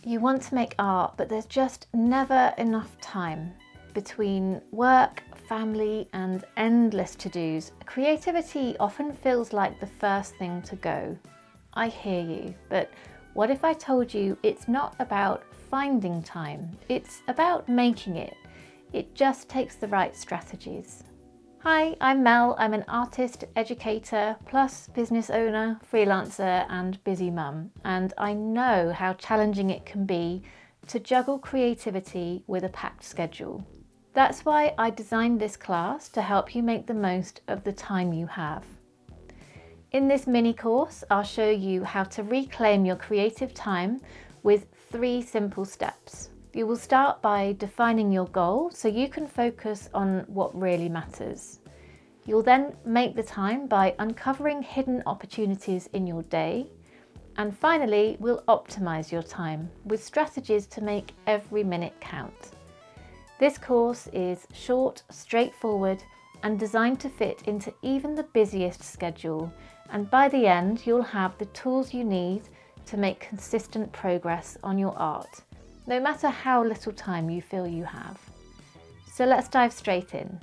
You want to make art, but there's just never enough time. Between work, family, and endless to-dos, creativity often feels like the first thing to go. I hear you, but what if I told you it's not about finding time, it's about making it. It just takes the right strategies. Hi, I'm Mel. I'm an artist, educator, plus business owner, freelancer, and busy mum. And I know how challenging it can be to juggle creativity with a packed schedule. That's why I designed this class to help you make the most of the time you have. In this mini course, I'll show you how to reclaim your creative time with 3 simple steps. You will start by defining your goal so you can focus on what really matters. You'll then make the time by uncovering hidden opportunities in your day. And finally, we'll optimize your time with strategies to make every minute count. This course is short, straightforward, and designed to fit into even the busiest schedule. And by the end, you'll have the tools you need to make consistent progress on your art, no matter how little time you feel you have. So let's dive straight in.